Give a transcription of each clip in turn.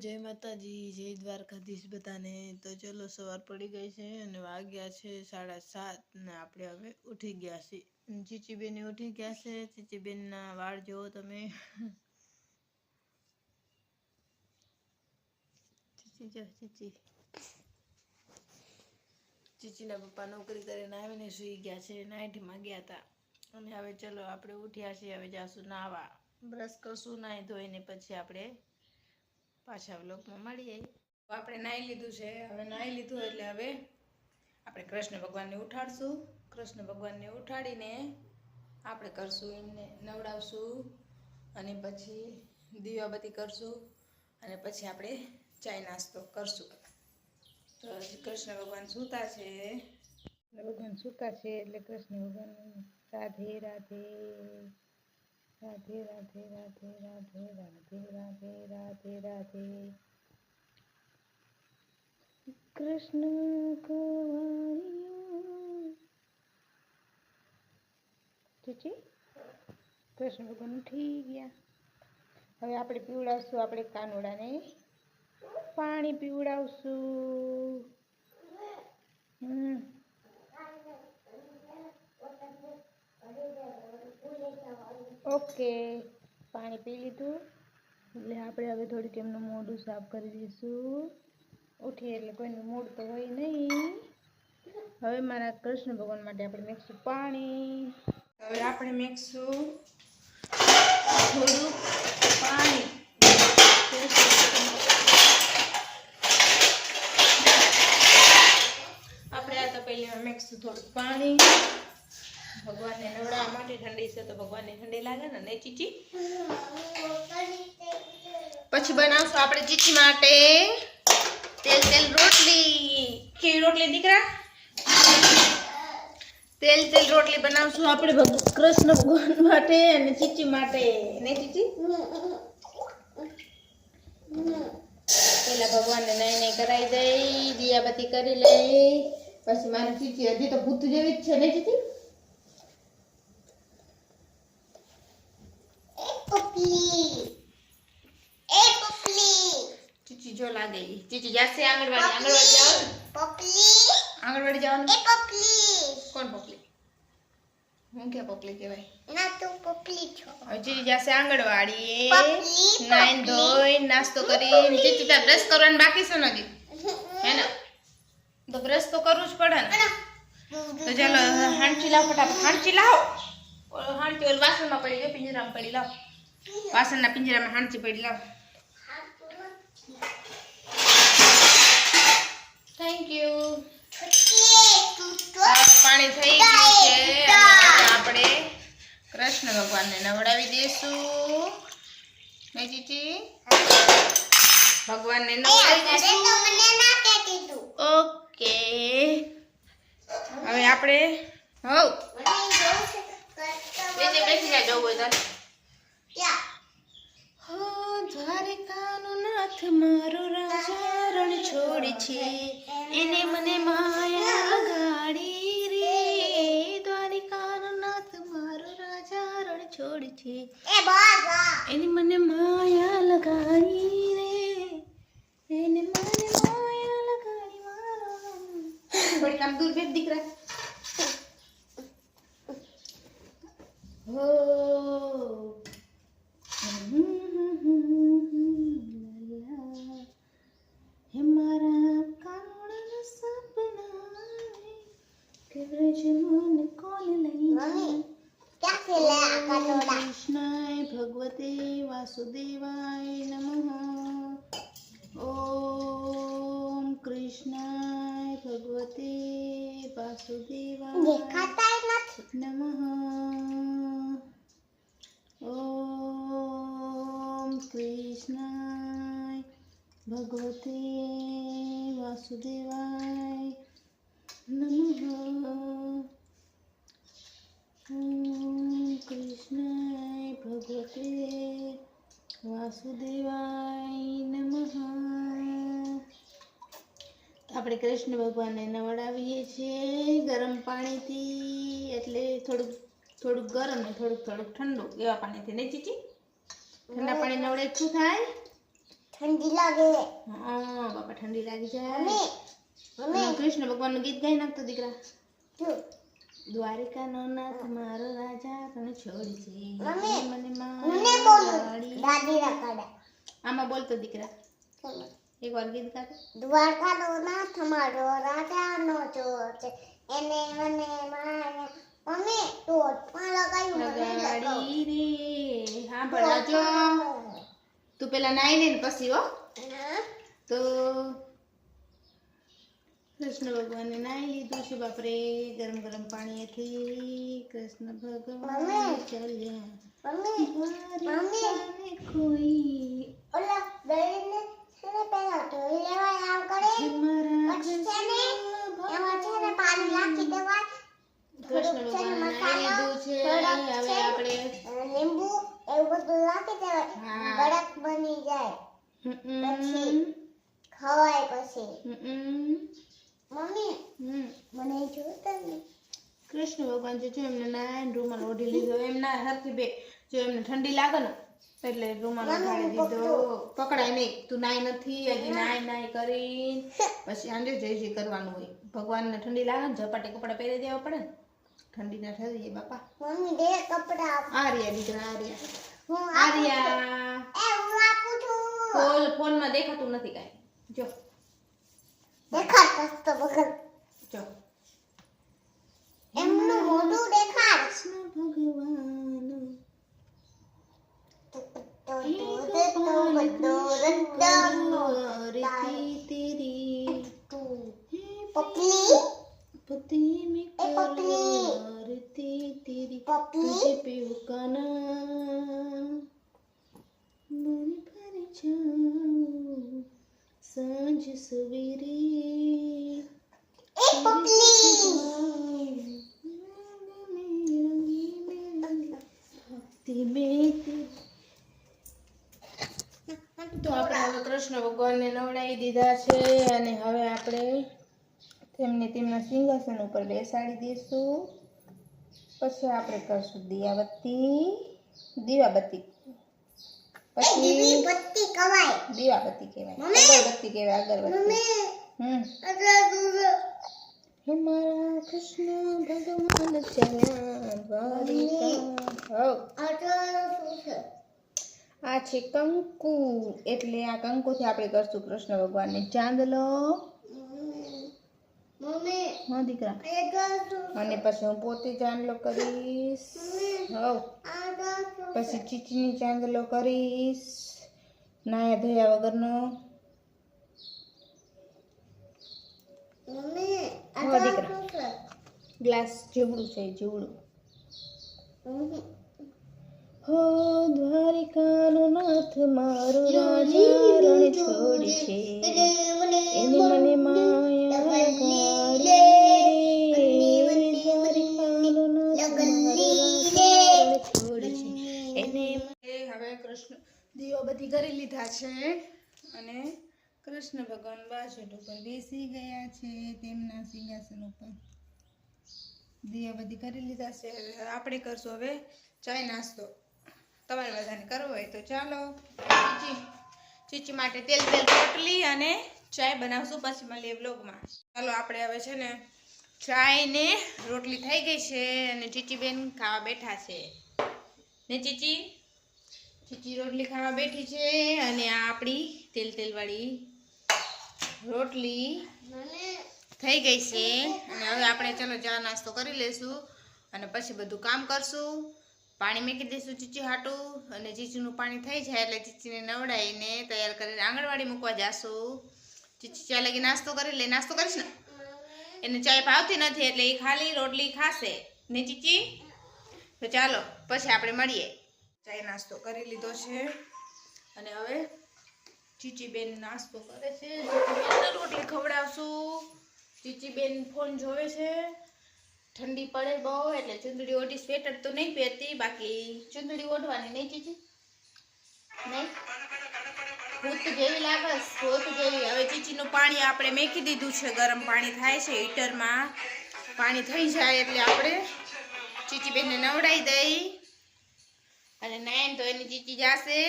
જય માતાજી, જય દ્વારકાધીશ બધાને। તો ચલો સવાર પડી ગઈ છે અને વાગ્યા છે 7:30 ને આપણે હવે ઉઠી ગયા છીએ। ચીચીબેન ઉઠી ગયા છે। ચીચીબેનના વાળ જોવો તમે। ચીચીના પપ્પા નોકરી કરીને આવીને સુઈ ગયા છે। નાઈટમાં ગયા હતા અને હવે ચલો આપણે ઉઠ્યા છીએ। હવે જાશું નાવા, બ્રશ કરશું, નાહી ધોઈને પછી આપણે પાછા વ્લોગમાં મળીએ। આપણે નાહી લીધું છે। હવે નાહી લીધું એટલે હવે આપણે કૃષ્ણ ભગવાનને ઉઠાડશું। કૃષ્ણ ભગવાનને ઉઠાડીને આપણે કરશું, એમને નવડાવશું અને પછી દીવાબત્તી કરશું અને પછી આપણે ચાય નાસ્તો કરશું। તો કૃષ્ણ ભગવાન સૂતા છે, એટલે કૃષ્ણ ભગવાન રાધે રાધે રાધે રાધે રાધે રાધે રાધે રાધે રાધે રાધે કૃષ્ણ કુંવરિયો। ચીચી કૃષ્ણ ભગવાન ઉઠી ગયા। હવે આપણે પીવડાવશું, આપણે કાનુડાને પાણી પીવડાવશું। ઓકે, પાણી પી લીધું એટલે આપણે હવે થોડીક એમનું મોઢું સાફ કરી દઈશું। ઉઠીએ એટલે કોઈનું મૂડ તો હોય નહીં। હવે મારા કૃષ્ણ ભગવાન માટે આપણે મેકશું પાણી। હવે આપણે મેકશું થોડું પાણી। આપણે આ તપેલીમાં મેકશું થોડું પાણી। ભગવાનને નવડાવવા માટે ઠંડી છે તો ભગવાનને ઠંડી લાગે ને, નહીં ચીચી? પછી બનાવશું આપણે ચીચી માટે તેલ રોટલી। કેવી રોટલી દીકરા? તેલ રોટલી બનાવશું આપણે કૃષ્ણ ભગવાન માટે અને ચીચી માટે, નહીં ચીચી? પેલા ભગવાનને નહીં કરાવી દઈ, દિયાબત્તી કરી લઈ, પછી મારી ચીચી હજી તો ભૂત જેવી જ છે, નહીં ચીચી? ચીચી જો લાગે, ચીચી જાશે આંગણવાડી જાઓ, આંગણવાડી જવાનું। કોણ પપલી? હું કે પપલી કહેવાય ના? તું પપલી છો। હવે ચીચી જાશે આંગણવાડી, નાઈન ધોઈ નાસ્તો કરી। ચીચી તાર બ્રશ કરવાનું બાકી છે નથી હે ને? તો બ્રશ તો કરવું જ પડે ને। તો ચાલો હાંડચી લાવ, ફટાફટ હાંડચી લાવ। હાંડચી ઓલ વાસણમાં પડી ગઈ, પિંજરામાં પડી, લાવ વાસણના પિંજરામાં હાંડચી પડી, લાવ। Thank you. પાણી થઈ ગયું છે, આપણે કૃષ્ણ ભગવાનને નવડાવી દઈશું, નહીં ચીચી? ભગવાનને નવડાવી દઈશું। ઓકે, હવે આપણે બેસી જાય જવું હોય તો। દ્વારિકાનો નાથ મારો રાજા રણ છોડી છે, એને મને માયા લગાડી રે। દ્વારિકાનો નાથ મારો રાજા રણ છોડી છે, એને મને માયા લગાડી રે, એને મને માયા લગાડી મારો। થોડીક આમ દૂર બેઠ દીકરા। હો હે મારા કાનુડા સપના કે વ્રજ મન કોણ લઈ જાય। કૃષ્ણાય ભગવતે વાસુદેવાય નમઃ। ઓમ કૃષ્ણાય ભગવતે વાસુદેવાય નમઃ। ઓમ કૃષ્ણાય ભગવતે વાસુદેવાય નમઃ। ઓમ કૃષ્ણાય ભગવતે વાસુદેવાય નમઃ। આપણે કૃષ્ણ ભગવાનને નવડાવીએ છીએ ગરમ પાણીથી, એટલે થોડુંક ગરમ ને થોડુંક ઠંડુ એવા પાણીથી, નહીં ચીચી? ઠંડા પાણી નવડે શું થાય? ઠંડી લાગે. હા બાપા ઠંડી લાગી જાય. મમ્મી મમ્મી કૃષ્ણ ભગવાનનું ગીત ગાઈ નાખતો દીકરા. જો દ્વારિકાનો નાથ મારો રાજા તને છોડી છે. મમ્મી મને મને બોલું દાદી રકાડા. આમાં બોલતો દીકરા. એક વાર ગીત ગાતો. દ્વારકાનો નાથ મારો રાજાનો ચોર છે એને મને મારે. મમ્મી ટોટ પણ લગાવ્યું લગાડી રે. હા ભણાજો. તું પેલા નાઈ લે ને પછી હો. તો કૃષ્ણ ભગવાને નાઈ લીધું છે બાપરે ગરમ ગરમ પાણીથી. કૃષ્ણ ભગવાન ચાલ્યા દ્વારિકાને કોઈ. ઓલા દઈને છે ને પેલા ધોઈ લેવાય આમ કરે પછી છે ને એમાં છે ને પાણી નાખી દેવાય. કૃષ્ણ ભગવાને નાઈ લીધું છે. હવે આપણે લીંબુ એવું બધું નાખી દેવાય. કડક બની જાય પછી ખવાય પછી. મમ્મી મને જોતા ને કૃષ્ણ ભગવાન જો એમને નાઈને રૂમાલ ઓઢી લીધો. એમ ના હરખી બે જો એમને ઠંડી લાગે ને એટલે રૂમાલ ઓઢાડી દીધો. પકડાય નહીં. તું નાઈ નથી હજી. નાઈ કરી પછી આંજે જય જય કરવાનું હોય. ભગવાનને ઠંડી લાગે ને ઝપાટે કપડા પહેરી દેવા પડે ને. ઠંડી ના થઈ જાય બાપા. મમ્મી દે કપડા. આર્યા દીકરા આર્યા. હું આર્યા હું આપું છું. ફોનમાં દેખાતું નથી કાંઈ. જો દેખાડ તો બગલ જો એમનું મોઢું દેખાડ. કૃષ્ણ ભગવાન પપલી पति में ए पपली आरती तेरी पपली तुझे पे उकाना मन भर जाऊं सांझ सवेरे ए पपली તો આપણે હવે કૃષ્ણ ભગવાનને નવડાવી દીધા છે અને હવે આપણે તેમને તેમના સિંહાસન ઉપર બેસાડી દઈશું. પછી આપણે કરશું દીવાબત્તી પછી દીવાબત્તી કહેવાય અગરબત્તી કહેવાય અગરબત્તી. હે મારા કૃષ્ણ ભગવાન ચાલ્યા દ્વારિકા. આ છે કંકુ એટલે આ કંકુથી આપણે કરશું કૃષ્ણ ભગવાનને ચાંદલો. હા દીકરા. અને પછી હું પોતે ચાંદલો કરીશ. પછી ચીચીની ચાંદલો કરીશ નાયા ધોયા વગરનો. હા દીકરા. ગ્લાસ જેવડું છે જેવડું. હો દ્વારિકાનો નાથ મારો રાજા રણ છોડી છે એને મને માયા ગાડી દ્વારિકાનો નાથ મારો રાજા રણ છોડી છે એને. હવે કૃષ્ણ દીવાબત્તી કરી લીધા છે અને કૃષ્ણ ભગવાન બાસઠ ઉપર બેસી ગયા છે તેમના સિંહાસન ઉપર. દીવાબત્તી કરી લીધા છે. આપણે કરશું હવે ચાય નાસ્તો. તમારે બધાને કરવો હોય તો ચાલો. ચીચી માટે તેલ રોટલી અને ચાય બનાવશું. પછી મળીએ બ્લોગમાં. ચાલો આપણે હવે છે ને ચાય ને રોટલી થઈ ગઈ છે અને ચીચીબેન ખાવા બેઠા છે ને. ચીચી રોટલી ખાવા બેઠી છે અને આ આપણી તેલવાળી રોટલી થઈ ગઈ છે. અને હવે આપણે ચલો ચા નાસ્તો કરી લઈશું અને પછી બધું કામ કરશું. પાણી મૂકી દઈશું ચીચી હાટું અને ચીચીનું પાણી થઈ જાય એટલે ચીચીને નવડાવીને તૈયાર કરીને આંગણવાડી મૂકવા જાશું. ચીચી ચા લગી નાસ્તો કરી લે. નાસ્તો કરીશ ને એને ચાય ભાવતી નથી એટલે એ ખાલી રોટલી ખાશે ને ચીચી. તો ચાલો પછી આપણે મળીએ. ચાય નાસ્તો કરી લીધો છે અને હવે ચીચીબેન નાસ્તો કરે છે. રોટલી ખવડાવશું. ચીચીબેન ફોન જોવે છે. ઠંડી પડે બહુ એટલે ચૂંદડી ઓઢી. સ્વેટર તો નહીં પહેરતી બાકી ચૂંદડી ઓઢવાની નહીં ચીચી નહીં. ભૂત જેવી લાગે ભૂત જેવી. હવે ચીચીનું પાણી આપણે મેકી દીધું છે. ગરમ પાણી થાય છે હીટરમાં. પાણી થઈ જાય એટલે આપણે ચીચીબેનને નવડાવી દઈ અને નાઈન તો એની ચીચી જાશે.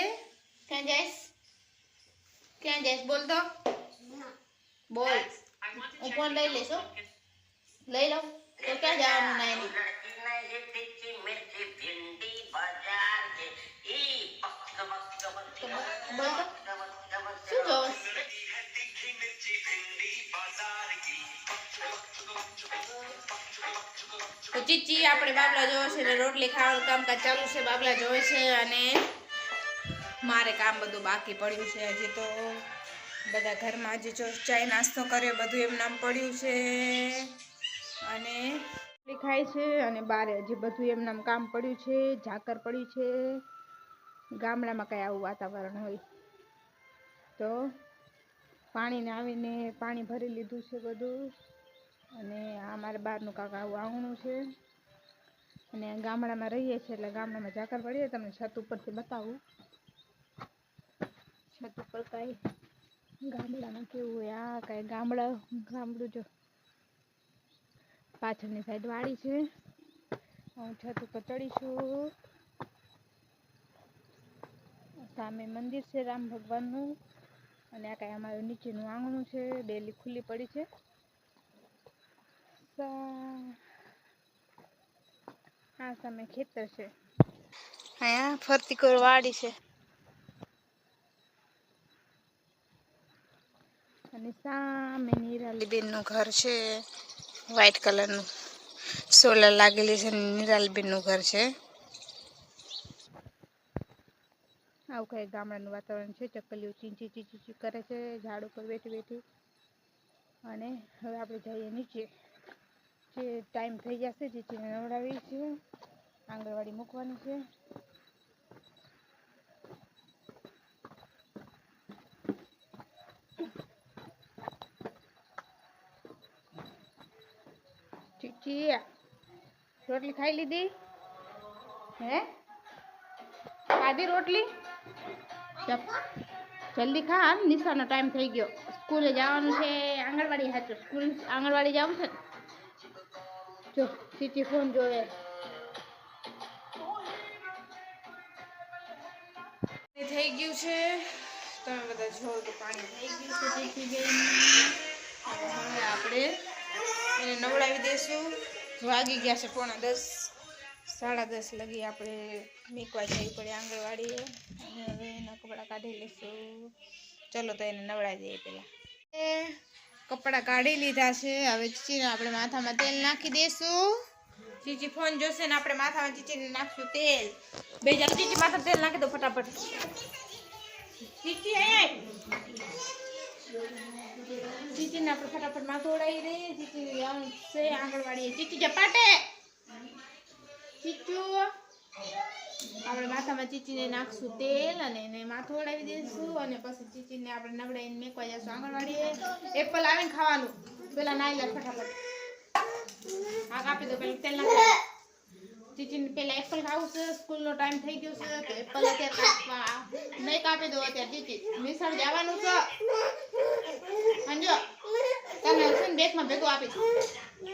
ક્યાં જઈશ ક્યાં જઈશ બોલ તો બોલ હું ફોન લઈ લઈશ હો. લઈ લો તો ક્યાં જવાનું નાઈને બોલ તો શું જોશ તો ચીચી આપણે બાબલા જોવે છે ને રોટલી ખાવાનું કામકાજ ચાલુ છે. બાબલા જોવે છે અને મારે કામ બધું બાકી પડ્યું છે. હજી તો બધા ઘરમાં હજી જો ચાય નાસ્તો કર્યો બધું એમ નામ પડ્યું છે અને રોટલી ખાય છે અને બારે હજી બધું એમ નામ કામ પડ્યું છે. ઝાકર પડ્યું છે. ગામડામાં કઈ આવું વાતાવરણ હોય તો પાણીને આવીને પાણી ભરી લીધું છે બધું અને આ મારે બહારનું કાંક આવું આંગણું છે અને ગામડામાં રહીએ છીએ એટલે ગામડામાં ઝાકર પડીએ. તમને છત ઉપરથી બતાવું છત ઉપર કાંઈ ગામડામાં કેવું હોય. આ કાંઈ ગામડું જો પાછળની સાઈડ વાડી છે. હું છત ઉપર ચડીશું. સામે મંદિર છે રામ ભગવાનનું અને આ કાંઈ અમારું નીચેનું આંગણું છે. ડેલી ખુલ્લી પડી છે. આ સામે ખેતર છે. અહીંયા ફરતી કોર વાડી છે અને સામે નિરાલીબેનનું ઘર છે. વ્હાઈટ કલરનું સોલર લાગેલી છે. નિરાલીબેનનું ઘર છે. આવું કઈ ગામડાનું વાતાવરણ છે. ચકલીઓ ચીંચી ચીંચી કરે છે ઝાડ ઉપર બેઠી બેઠી. અને હવે આપણે જઈએ નીચે. જે ટાઈમ થઈ જશે ચીચીને નવડાવી છે. આંગણવાડી મૂકવાની છે. ચીચી રોટલી ખાઈ લીધી હે? ખાધી રોટલી? જલ્દી ખા. નિશાનો ટાઈમ થઈ ગયો. સ્કૂલે જવાનું છે. આંગણવાડી હાચો સ્કૂલ આંગણવાડી જવાનું છે. જો ચીચી ફોન જોવે. થઈ ગયું છે. તમે બધા જો તો પાણી થઈ ગયું છે ચીચી બેન. હવે આપણે એને નવડાવી દઈશું. વાગી ગયા છે 9:45 10:30 લગી આપણે મેકવા જવી પડે આંગણવાડીએ અને હવે એના કપડાં કાઢી લઈશું. ચલો તો એને નવડાવી દઈએ પહેલાં. કપડાં કાઢી લીધા છે. હવે ચીચીને આપણે માથામાં તેલ નાખી દઈશું. ચીચી ફોન જોશે ને આપણે માથામાં ચીચીને નાખશું તેલ. બે જાવ ચીચી માથામાં તેલ નાખી દો ફટાફટ. ચીચી ચીચીને આપણે ફટાફટ માથું ઉડાવી દઈએ. ચીચી છે આંગણવાડી. ચીચી ઝપાટે ચીચુ આપણે માથામાં ચીચીને નાખશું તેલ અને એને માથું ઉડાવી દઈશું અને પછી ચીચીને આપણે નવડાવીને મેકવા જઈશું આંગણવાડીએ. એપલ આવીને ખાવાનું. પેલા નાઈ લે ફટાફટ. આ કાપી દો. પેલા તેલ નાખી. ચીચીને પેલા એપલ ખાવું છે. સ્કૂલનો ટાઈમ થઈ ગયો છે તો એપલ અત્યારે કાપવા નહીં કાપી દો. અત્યારે ચીચી નિશાળ જવાનું છે. સમજો તને છે ને બેગમાં ભેગું આપીશ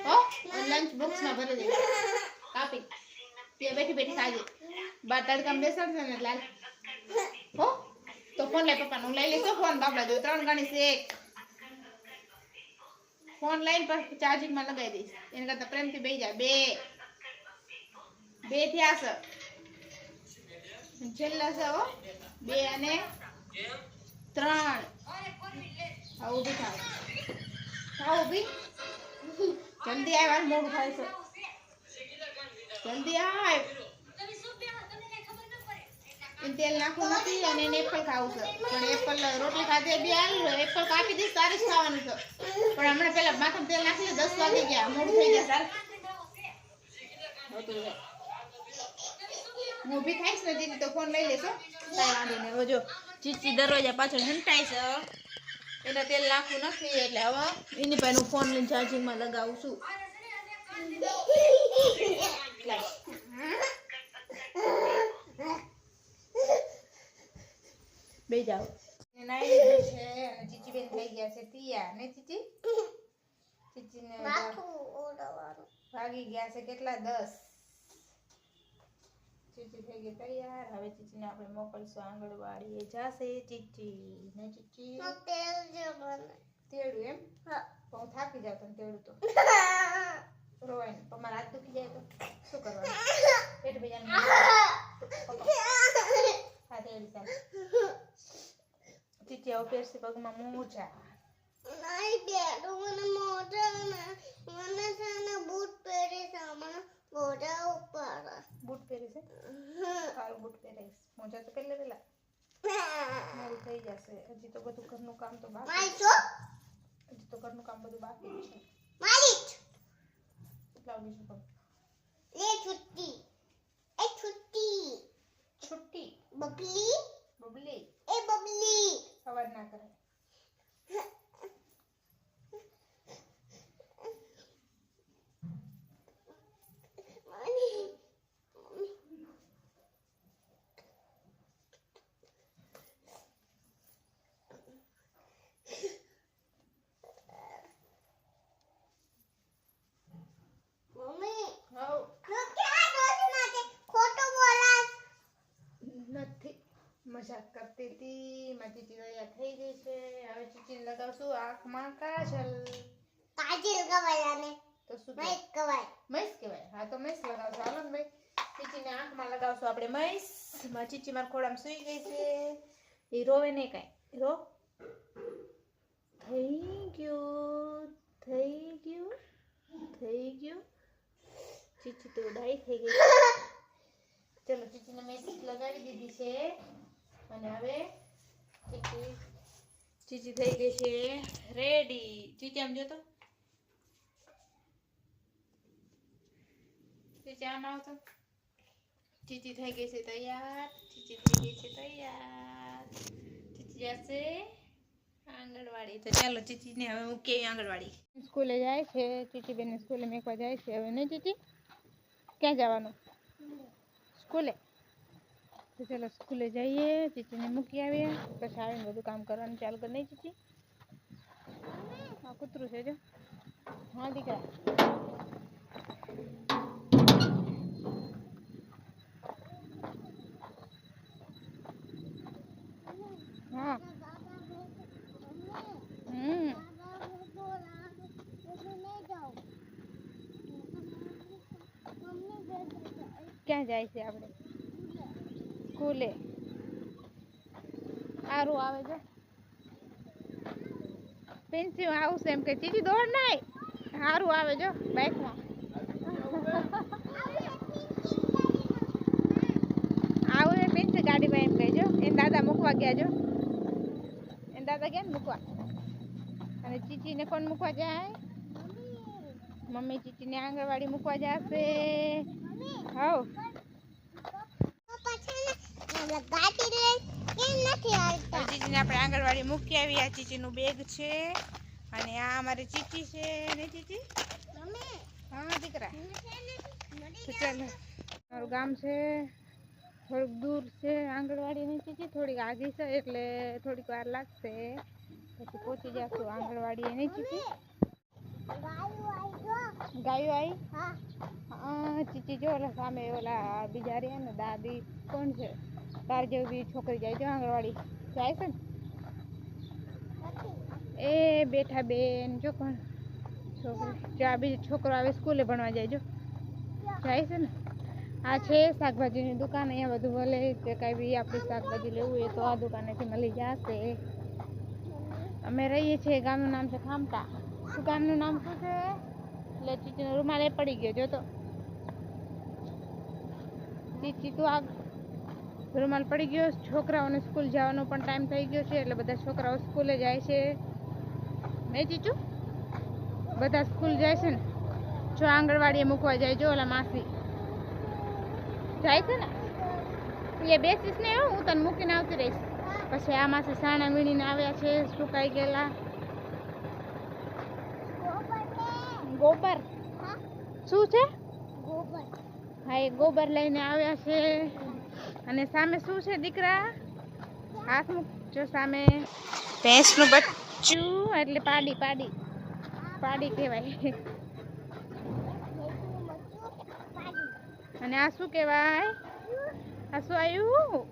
હો. લંચ બોક્સમાં ભરી દઈશ. કાપી તે બેઠી બેઠી ખાજે. બાર તડકામાં બેસાડશે ને એટલે હો. તો ફોન લઈ પપ્પાનું લઈ લઈશ. ફોન બાબલા જો 3 ગણી છે. ફોન લઈને પછી ચાર્જિંગમાં લગાવી દઈશ. એના કરતાં પ્રેમથી બેસી જાય. બે થયા છે છેલ્લા છે હો. 2 અને 3. ઉભી થાવ ઉભી. જલ્દી આવ. મોડું થાય છે. જલ્દી આવ. તેલ નાખવું નથી અને એને એપલ ખાવું છે. પણ એપલ રોટલી ખાધી બી હાલ. એપલ કાપી દઈશ તારે જ ખાવાનું છે. પણ હમણાં પેલા માથામાં તેલ નાખી લે. 10 વાગી ગયા. મોડું થઈ ગયા. ચાલ હું ઊભી થાઈશ ને દીદી તો ફોન લઈ લેશો. કાંઈ વાંધો નહીં. હવે જો ચીચી દરવાજા પાછળ હંટાઈ છે. એને તેલ નાખવું નથી એટલે હવે એની પાસે હું ફોન લઈને ચાર્જિંગમાં લગાવું છું. બે જાઓ. નાઈ લીધું છે અને ચીચી બેન થઈ ગયા છે તૈયાર ને ચીચી. ચીચીને વાગી ગયા છે કેટલા 10. ચીચી થઈ ગઈ તૈયાર. હવે ચીચીને આપણે મોકલશું આંગણવાડીએ. જાશે ચીચી ને ચીચી તેલ જે બને તેડું એમ. હા બહુ થાકી જાવ તને તેડું તો રોવાય ને. તમારા હાથ દુખી જાય તો શું કરવાનું? પેટ ભજાને હા તેડી ચાલ. ચીચી હવે પહેરશે પગમાં મોજા. નહીં બેડું મને મોઢા મને છે ને બૂટ પહેરી છે મને મોઢા ઉપર બૂટ પહેરે છે. સારું બૂટ પહેરીશ. મોજા તો પહેલે પેલા મારું થઈ જશે. હજી તો બધું ઘરનું કામ તો બાકી મારી છે. છો હજી તો ઘરનું કામ બધું બાકી છે. મારી કેટલા બીજું કામ? લે છુટ્ટી એ છુટ્ટી છુટ્ટી બબલી બબલી એ બબલી અવાજ ના કરે. મમ્મી હાઉ તું ક્યાં ડોસી માટે ખોટું બોલાસ નથી મજાક કરતી હતી. મારી ચીચી તૈયાર થઈ ગઈ છે. હવે ચીચીને લગાવશું આંખમાં કાજલ. કાજલ ગવાયાને તો શું મૈક ગવાય મૈસ કહેવાય. હા તો મૈસ લગાવશું. હાલો ને ભાઈ ચીચીને આંખમાં લગાવશું આપણે મૈસ. મારી ચીચી મારા ખોડામાં સૂઈ ગઈ છે. એ રોવે નહીં કાંઈ. રો થઈ ગયું થઈ ગયું થઈ ગયું. ચીચી તો ડાઈ થઈ ગઈ. ચલો ચીચીને મૈસ લગાવી દીધી છે. અને હવે ચીચી થઈ ગઈ છે રેડી. ચીચી આમ જો તો. ચીચી આમ આવતો. ચીચી થઈ ગઈ છે તૈયાર. ચીચી થઈ ગઈ છે તૈયાર. ચીચી જશે આંગણવાડી. તો ચાલો ચીચીને હવે મૂકીએ આંગણવાડી. સ્કૂલે જાય છે. ચીચી બેન સ્કૂલે મેકવા જાય છે હવે. નહીં ચીચી ક્યાં જવાનું? સ્કૂલે. તો ચાલો સ્કૂલે જઈએ. ચીચીને મૂકી આવીએ. પછી આવીને બધું કામ કરવાનું ચાલુ કરી. નહીં ચીચી? હા કૂતરું છે જો. હા દીકરા હા ક્યાં જાય છે આપણે? સ્કૂલે. સારું આવે છે. પેન્સિલ આવશે એમ કે ચીચી દોડ નાય. સારું આવે જો બાઇકમાં. આવું એ પેન્સિલ ગાડીમાં એમ કહેજો. એને દાદા મૂકવા ગયા જો. એને દાદા ગયા ને મૂકવા. અને ચીચીને કોણ મૂકવા જાય? મમ્મી ચીચીને આંગણવાડી મૂકવા જશે. હાઉ ચીચીને આપણે આંગણવાડી મૂકી આવી. આ ચીચીનું બેગ છે. અને આ અમારી ચીચી છે ને ચીચી. હા દીકરા તો ચાલો. મારું ગામ છે થોડુંક દૂર છે આંગણવાડીની. ચીચી થોડીક આગી છે એટલે થોડીક વાર લાગશે. પછી પહોંચી જશું આંગણવાડી. નહીં ચીચી? ગાયો આવી? હા ચીચી જો ઓલા સામે ઓલા બીજા રહ્યા ને દાદી કોણ છે તાર જેવી બી છોકરી જાય છે આંગણવાડી. જાય છે ને એ બેઠા બેન જો કોણ છોકરી. જ્યાં બીજો છોકરો આવે સ્કૂલે ભણવા જાય જો. જાય છે ને. આ છે શાકભાજીની દુકાન. અહીંયા બધું મળે. જે કાંઈ બી આપણે શાકભાજી લેવું હોય તો આ દુકાનેથી મળી જશે. અમે રહીએ છીએ. ગામનું નામ છે ખામટા. શું ગામનું નામ શું છે? એટલે ચીચીનો રૂમાલ એ પડી ગયો જો તો. ચીચી તો આ રૂમાલ પડી ગયો. છોકરાઓને સ્કૂલ જવાનો પણ ટાઈમ થઈ ગયો છે એટલે બધા છોકરાઓ સ્કૂલે જાય છે. નહીં ચીચું? બધા સ્કૂલ જાય છે ને. જો આંગણવાડીએ મૂકવા જાય જો ઓલા માસી જાય છે ને. એ બેસીશ ને હું તને મૂકીને આવતી રહીશ. પછી આ માસી સાણા વીણીને આવ્યા છે સુકાઈ ગયેલા. ગોબર શું છે? હા એ ગોબર લઈને આવ્યા છે. અને સામે શું છે દીકરા? હાથ મૂકજો સામે. ભેંસનું બચ્ચું એટલે પાડી. પાડી પાડી કહેવાય. અને આ શું કહેવાય? આ શું આવ્યું?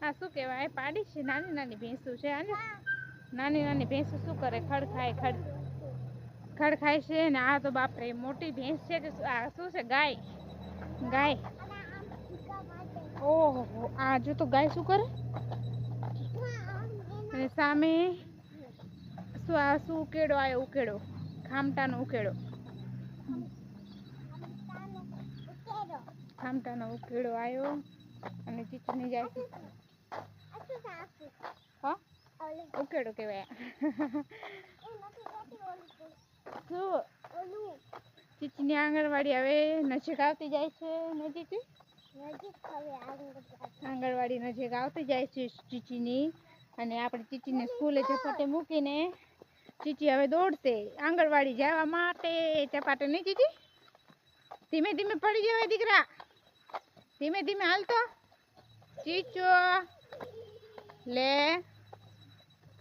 આ શું કહેવાય? પાડી છે. નાની નાની ભેંસું છે. નાની નાની ભેંસું શું કરે? ખડ ખાય, ખડ ખાય છે. ને આ તો બાપરે મોટી ભેંસ છે કે આ શું છે? ગાય. ઓહો, આ જો તો ગાય શું કરે? અને સામે શું ઉકેડો આવ્યો? ઉકેડો, ખામટાનો ઉકેડો. ખામટાનો ઉકેડો આવ્યો અને ચીચીની જાય છે. હા, ઉકેડો કહેવાય. શું ચીચીની આંગણવાડી હવે નજીક આવતી જાય છે ને ચીચી? આંગણવાડી નજીક આવતી જાય છે ચીચીની. અને આપણે ચીચીને સ્કૂલે ઝપાટે મૂકીને ચીચી હવે દોડશે આંગણવાડી જવા માટે. ચપાટે નહીં ચીચી? ધીમે ધીમે પડી જવાય દીકરા, ધીમે ધીમે હાલતો. ચીચો લે,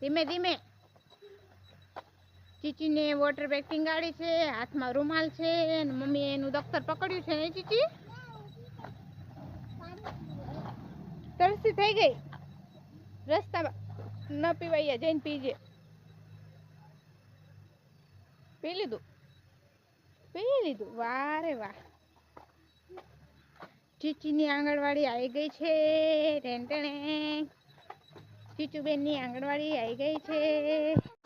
ધીમે ધીમે. ચીચીને વોટર બેગ ટીંગાડી છે, હાથમાં રૂમાલ છે અને મમ્મીએ એનું દફતર પકડ્યું છે ને ચીચી? તરસી થઈ ગઈ. રસ્તામાં ન પીવાય જઈને પીજે. પી લીધું. વાહ રે વાહ. ચીચીની આંગણવાડી આવી ગઈ છે. ટેણે ચીચુબેનની આંગણવાડી આવી ગઈ છે.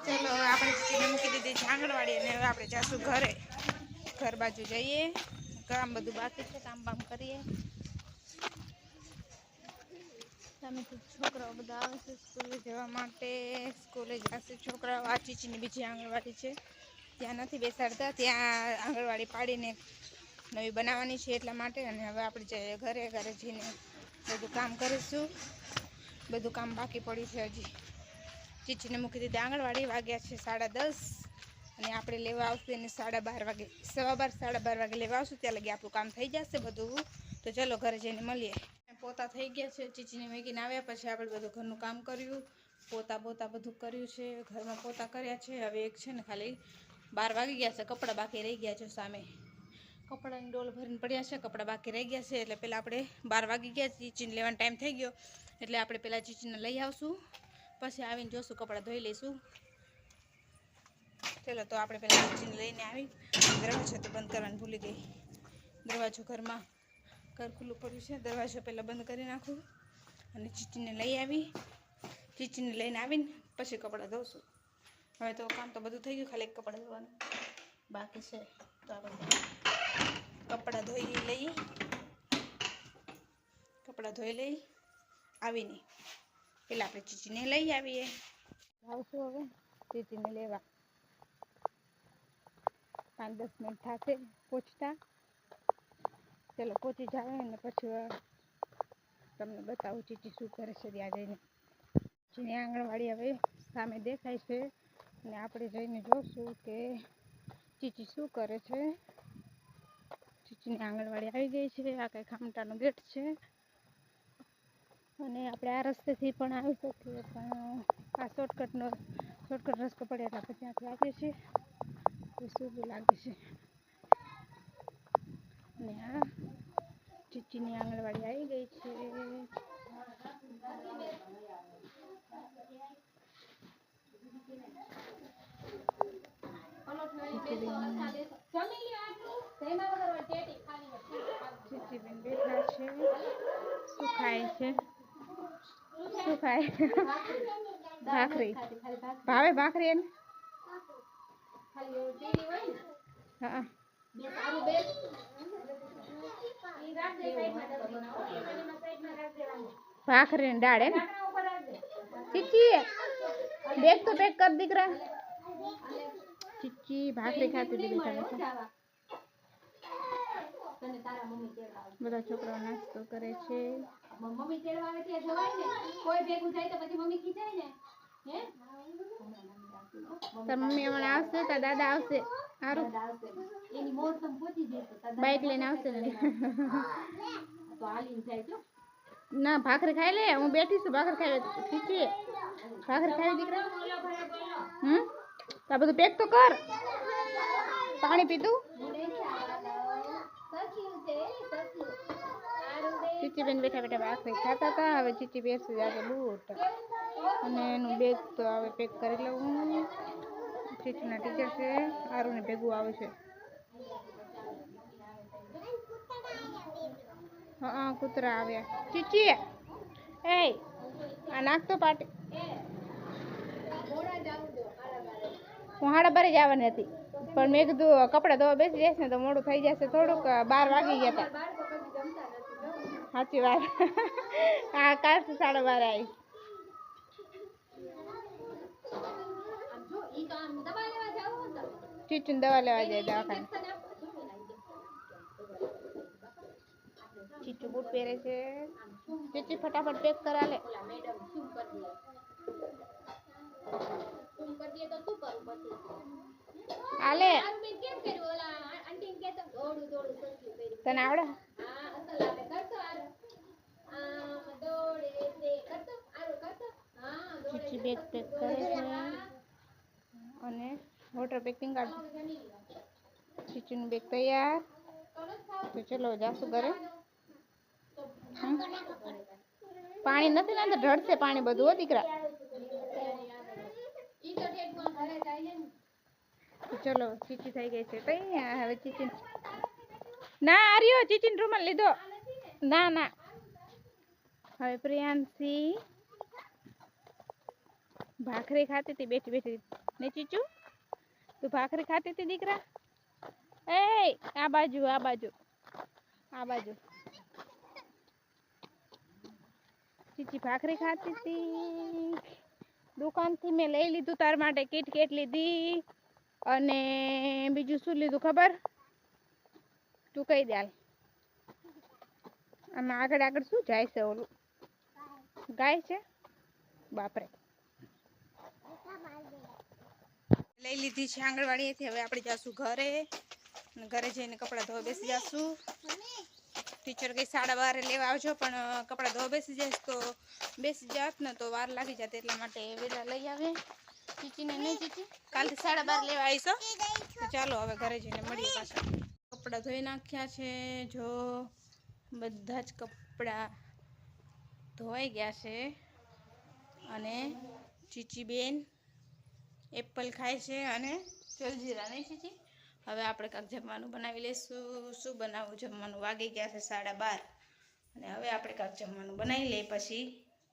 ચલો આપણે ચીચીને મૂકી દીધી છે આંગણવાડી અને હવે આપણે જઈશું ઘરે. ઘર બાજુ જઈએ. કામ બધું બાકી છે, કામ કરીએ. સામેથી છોકરાઓ બધા આવે છે સ્કૂલે જવા માટે. સ્કૂલે જશે છોકરાઓ. આ ચીચીની બીજી આંગણવાડી છે, ત્યાં નથી બેસાડતા. ત્યાં આંગણવાડી પાડીને નવી બનાવવાની છે એટલા માટે. અને હવે આપણે જઈએ ઘરે જઈને બધું કામ કરીશું. બધું કામ બાકી પડ્યું છે હજી. ચીચીને મૂકી દીધી આંગણવાડી. વાગ્યા છે 10:30 અને આપણે લેવા આવશું એને 12:30 વાગે, 12:15 વાગે લેવા આવશું. ત્યાં લગી આપણું કામ થઈ જશે બધું. તો ચલો ઘરે જઈને મળીએ. પોતા થઈ ગયા છે. ચીચીને મૂકીને આવ્યા પછી આપણે બધું ઘરનું કામ કર્યું. પોતા બધું કર્યું છે. ઘરમાં પોતા કર્યા છે. હવે એક છે ને ખાલી 12 વાગી ગયા છે. કપડાં બાકી રહી ગયા છે. સામે કપડાની ડોલ ભરીને પડ્યા છે. કપડાં બાકી રહી ગયા છે એટલે પહેલાં આપણે 12 વાગી ગયા. ચીચીને લેવાનો ટાઈમ થઈ ગયો એટલે આપણે પહેલાં ચીચીને લઈ આવશું, પછી આવીને જોશું, કપડાં ધોઈ લઈશું. ચલો તો આપણે પહેલાં ચીચીને લઈને આવી. દરવાજો તો બંધ કરવાનું ભૂલી ગઈ. દરવાજો ઘરમાં ઘર ખુલ્લું પડ્યું છે. દરવાજો પહેલાં બંધ કરી નાખું અને ચીચીને લઈ આવી. ચીચીને લઈને આવીને પછી કપડાં ધોશું. હવે તો કામ તો બધું થઈ ગયું, ખાલી એક કપડાં ધોવાનું બાકી છે. તો આપણે કપડાં ધોઈ લઈ આવીને પહેલાં આપણે ચીચીને લઈ આવીએ. આવશું હવે ચીચીને લેવા. 5-10 મિનિટ થશે પહોંચતા. ચલો પહોંચી જાવ અને પછી તમને બતાવું ચીચી શું કરે છે ત્યાં જઈને. ચીચીની આંગણવાડી હવે સામે દેખાય છે અને આપણે જઈને જોશું કે ચીચી શું કરે છે. ચીચીની આંગણવાડી આવી ગઈ છે. આ કંઈ ખામટાનો ગેટ છે અને આપણે આ રસ્તેથી પણ આવી શકીએ, પણ આ શોર્ટકટ રસ્તો પડે એટલે આપણે ત્યાંથી આવીએ છીએ. તો શું લાગે છે. અને આ ચીચીની આંગણવાડી આવી ગઈ છે. ચીચીબેન બેઠા છે. શું ખાય છે? ભાખરી ભાવે? ભાખરી એને હા. ભાખરી ને દાળ એમ. ચીચી બેગ તો પેક કર દીકરા. ચીચી ભાખરી ખાતી હતી બેઠા. બધા છોકરાઓ નાસ્તો કરે છે. મમ્મી તેડવા આવે ત્યાં જવાય ને, કોઈ ભેગું થાય તો પછી મમ્મી ખીજાય ને. તાર મમ્મી હમણાં આવશે, તાર દાદા આવશે. સારું બાઈક લઈને આવશે ને. ના ભાખરી ખાઈ લે. હું બેઠી છું. ભાખરી ખાઈ ખીચી ભાખરી ખાઈ દીકરા. આ બધું પેક તો કર. પાણી પીતું. ચીચીબેન બેઠા બેઠા ભાખરી ખાતા હતા. હવે ચીચી બેસી જાય બૂટ અને એનું બેગ તો હવે પેક કરી લઉં. ચીચીના ટીચર છે, આરુને ભેગું આવે છે. હા કૂતરા આવ્યા. ચીચી એ આ નાખતો પાટી. હું 12:30 જવાની હતી પણ મેં કીધું કપડાં ધોવા બેસી જઈશ ને તો મોડું થઈ જશે થોડુંક. 12 વાગી ગયા હતા. સાચી વાત. હા કાલ 12:30 આવીશ. ચીચુને દવા લેવા જાય દવાખાને. ચીચુ બૂટ પહેરે છે. ચીચી ફટાફટ પેક કરા લે. આલે તને આવડે? ચીચી બેગ પેક કરે છે અને વોટર પેકિંગ કાઢ. ચીચીનું બેગ તૈયાર. તો ચલો જાશું ઘરે. પાણી નથી ને તો ઢળશે પાણી બધું હો દીકરા. ચલો ચીચી થઈ ગઈ છે તૈયાર. હવે ચીચી ના આર્યો ચીચીનો રૂમાલ લીધો. ના ના હવે પ્રિયાંશી ભાખરી ખાતી હતી બેઠી બેઠી ને. ચીચુ તું ભાખરી ખાતી હતી દીકરા? એ આ બાજુ આ બાજુ આ બાજુ. ચીચી ભાખરી ખાતી હતી. દુકાનથી મેં લઈ લીધું તાર માટે કિટકેટ લીધી અને બીજું શું લીધું ખબર? તું કહી દે. આમાં આગળ આગળ શું જાય છે? ઓલું ગાય છે. બાપરે લઈ લીધી છે આંગણવાડીએથી. હવે આપણે જાશું ઘરે. ઘરે જઈને કપડાં ધોવા બેસી જાશું. ટીચર કઈ 12:30 લેવા આવજો પણ કપડાં ધોવા બેસી જાય તો બેસી જાત ને તો વાર લાગી જાત એટલા માટે વેલા લઈ આવે. ચીચીને નહીં ચીચી કાલથી 12:30 લેવા આવીશો. તો ચાલો હવે ઘરે જઈને મળીએ પાછા. કપડાં ધોઈ નાખ્યા છે. જો બધા જ કપડાં ધોવાઈ ગયા છે અને ચીચીબેન એપલ ખાય છે અને જલજીરા નહીં ચીચી. હવે આપણે કાંઈક જમવાનું બનાવી લઈશું. શું બનાવવું જમવાનું? વાગી ગયા છે 12:30 અને હવે આપણે કાંઈક જમવાનું બનાવી લઈએ પછી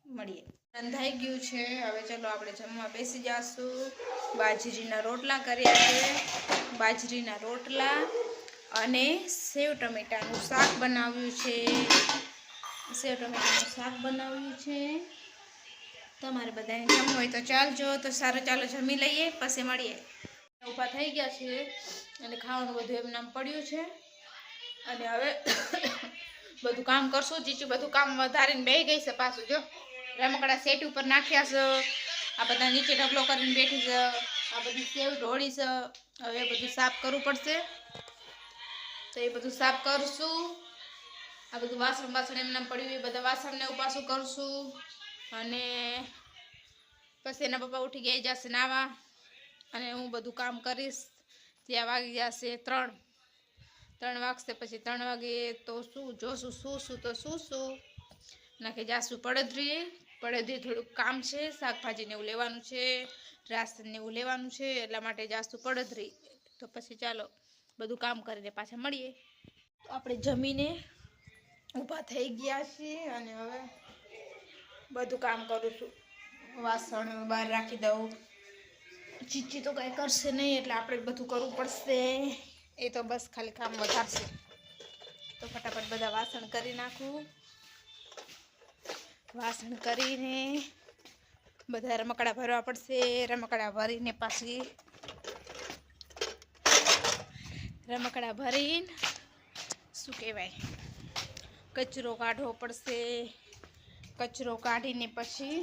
મળીએ. રંધાઈ ગયું છે. હવે ચલો આપણે જમવા બેસી જઈશું. બાજરીના રોટલા કર્યા છે. બાજરીના રોટલા અને સેવ ટમેટાનું શાક બનાવ્યું છે. સેવ ટમેટાનું શાક બનાવ્યું છે. તમારે બધાને જમવું હોય તો ચાલજો. તો સારું ચાલો જમી લઈએ પછી મળીએ. ઊભા થઈ ગયા છે અને ખાવાનું બધું એમ નામ પડ્યું છે અને હવે બધું કામ કરશું. ચીચું બધું કામ વધારીને બેસી ગઈ છે. પાછું જો રમકડા સેટ ઉપર નાખ્યા છે. આ બધા નીચે ઢગલો કરીને બેઠી છે. આ બધી સેવ ઢોળી છે. હવે બધું સાફ કરવું પડશે તો એ બધું સાફ કરશું. આ બધું વાસણ એમ નામ પડ્યું એ બધા વાસણને પાછું કરશું અને પછી એના પપ્પા ઉઠી ગયા જશે નાવા અને હું બધું કામ કરીશ. ત્યાં વાગી જશે 3 વાગશે. પછી 3 વાગે તો શું જોશું શું તો શું નાખી જાશું પડદરી થોડુંક કામ છે. શાકભાજીને એવું લેવાનું છે, રાસનને એવું લેવાનું છે એટલા માટે જાશું પડદરી. તો પછી ચાલો બધું કામ કરીને પાછા મળીએ. તો આપણે જમીને ઊભા થઈ ગયા છીએ અને હવે બધું કામ કરું છું. વાસણ બહાર રાખી દઉં. ચીચી તો કંઈ કરશે નહીં એટલે આપણે બધું કરવું પડશે. એ તો બસ ખાલી કામ વધારશે. તો ફટાફટ બધા વાસણ કરી નાખું. વાસણ કરીને બધા રમકડા ભરવા પડશે. રમકડા ભરીને પાછી રમકડા ભરીને શું કહેવાય કચરો કાઢવો પડશે. કચરો કાઢીને પછી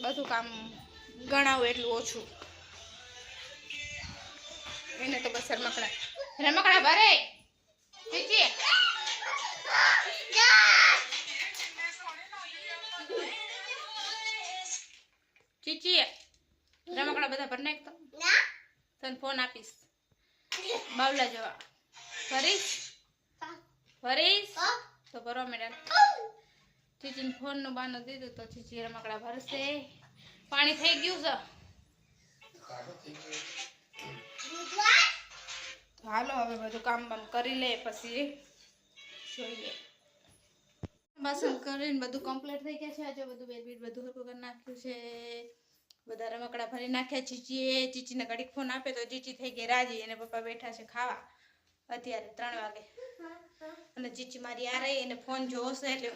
બધું કામ ગણાવું એટલું ઓછું. એને તો બસ રમકડા ભરે ચીચી. ચીચી રમકડા બધા ભરી નાખ. તો તને ફોન આપીશ બાવલા જવા. ભરીશ તો ભરવા મેડમ ચીચીને ફોનનું બાનું દીધું તો ચીચી રમકડા ભરશે. પાણી થઈ ગયું છે. તો હાલો હવે બધું કામ બામ કરી લે પછી જોઈએ. બાસણ કરીને બધું કમ્પ્લીટ થઈ ગયા છે. આજે બધું બેડ બીડ બધું હરખું કરી નાખ્યું છે. બધા રમકડા ભરી નાખ્યા. ચીચીને ઘડીક ફોન આપે તો ચીચી થઈ ગઈ રાજી. અને પપ્પા બેઠા છે ખાવા અત્યારે 3 વાગે. અને ચીચી મારી આ રહી એને ફોન જોશે એટલે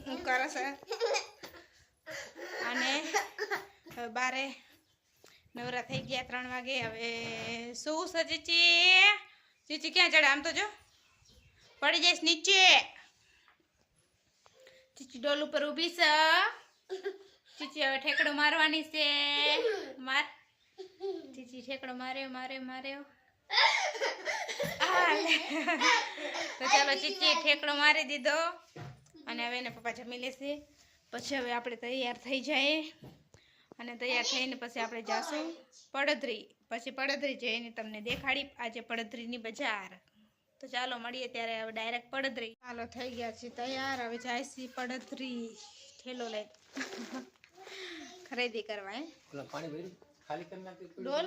હું કરે છે. અને હવે બારે નવરા થઈ ગયા 3 વાગે. હવે શું છે ચીચી ક્યાં ચડે? આમ તો જો પડી જઈશ નીચે. ચીચી ડોલ ઉપર ઊભી છે. ચીચી હવે ઠેકડો મારવાની છે. માર ચીચી ઠેકડો માર્યો. તો ચાલો ચીચી ઠેકડો મારી દીધો. અને હવે એને પપ્પા જમી લેશે. પછી હવે આપણે તૈયાર થઈ જાય. અને તૈયાર થઈને પછી આપણે જાશું પડધરી. પછી પડધરી જઈને તમને દેખાડી આજે પડધરીની બજાર. તો ચાલો મળીએ ત્યારે હવે ડાયરેક્ટ પડધરી. ચાલો થઈ ગયા છે તૈયાર. હવે જાય છે પડધરી. ઠેલો લઈ ખરીદી કરવા. ડોલ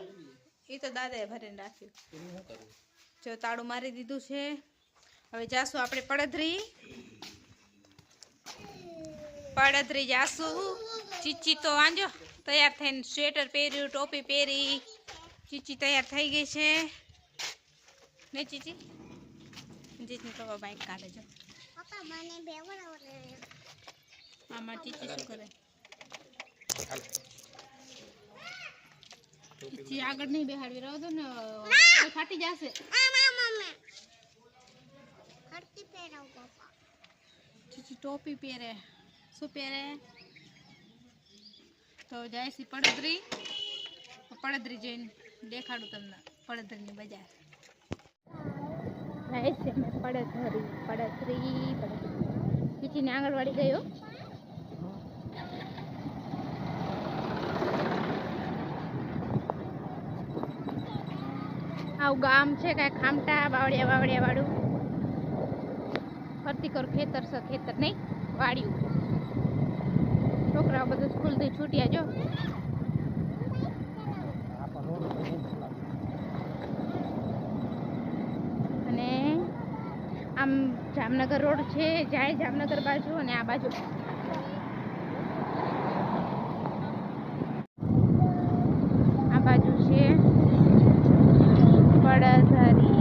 એ તો દાદાએ ભરીને રાખ્યું. જો તાળું મારી દીધું છે. હવે જાશું આપણે પડધરી જાશું. ચીચી તો વાંજો તૈયાર થઈને સ્વેટર પહેર્યું, ટોપી પહેરી. ચીચી તૈયાર થઈ ગઈ છે ને ચીચી? ચીચી તો બાઈક કાઢે છે. આમાં ચીચી શું કરે? ચીચી આગળ નહીં બેહાડવી રહો તો ને ફાટી જશે. ચીચી ટોપી પહેરે. શું પહેરે? તો જાય છે પડધરી જઈને દેખાડું તમને પડધરીની બજાર. જાય છે પડધરી. ચીચીને આંગણવાડી ગયો. આવું ગામ છે કાંઈ ખામટા બાવળિયા વાળું. ફરતી કર ખેતર છે. ખેતર નહીં વાળ્યું. છોકરાઓ બધું સ્કૂલથી છૂટ્યા જો. અને આમ જામનગર રોડ છે જાય જામનગર બાજુ. અને આ બાજુ છે પડધરી.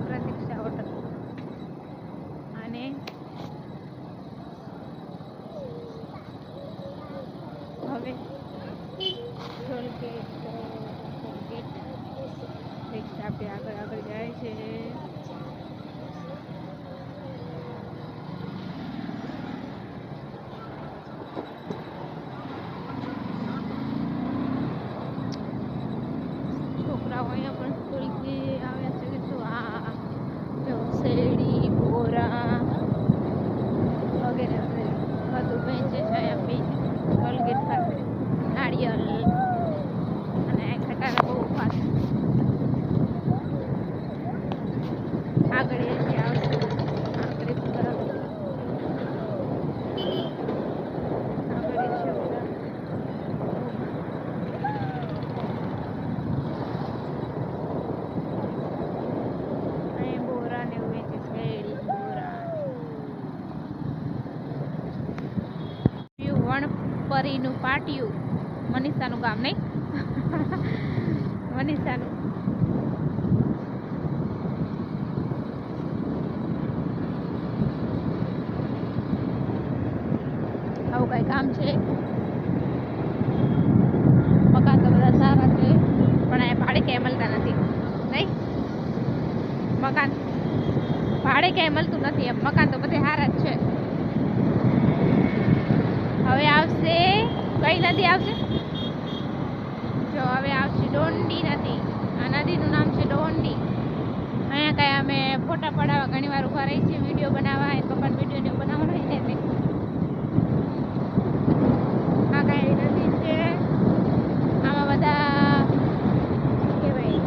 પ્રતીક્ષા હોટલ. અને હવે ટોલગેટ રિક્ષા આપણે આગળ જાય છે. છોકરાઓ અહીંયા પણ સ્કૂલથી આવ્યા છે. તો આ જો શેરડી, બોરા વગેરે વગેરે બધું વેચે છે અહીંયા. ટોલગેટ પાસે નાળિયેર અને ખટારા બહુ ફાસ્ટ. આગળ એસી આવશે. પરીનું પાટિયું, મનીષાનું ગામ નહીં? મનીષાનું. આવું કઈ કામ છે. મકાન તો બધા સારા છે, પણ અહીંયા ભાડે ક્યાંય મળતા નથી નહીં. મકાન ભાડે ક્યાંય મળતું નથી. એમ મકાન તો બધે સારા જ છે. હવે આવશે કઈ નદી આવશે? જો હવે આવશે ડોંડી નદી. આ નદીનું નામ છે ડોંડી. અહીંયા કઈ અમે ફોટા પડાવવા ઘણી વાર ઉભા રહી છે, વિડીયો બનાવવા. એ પપ્પાને વિડીયો બનાવવાનો હોય ને એટલે. આ કઈ નદી છે. આમાં બધા કહેવાય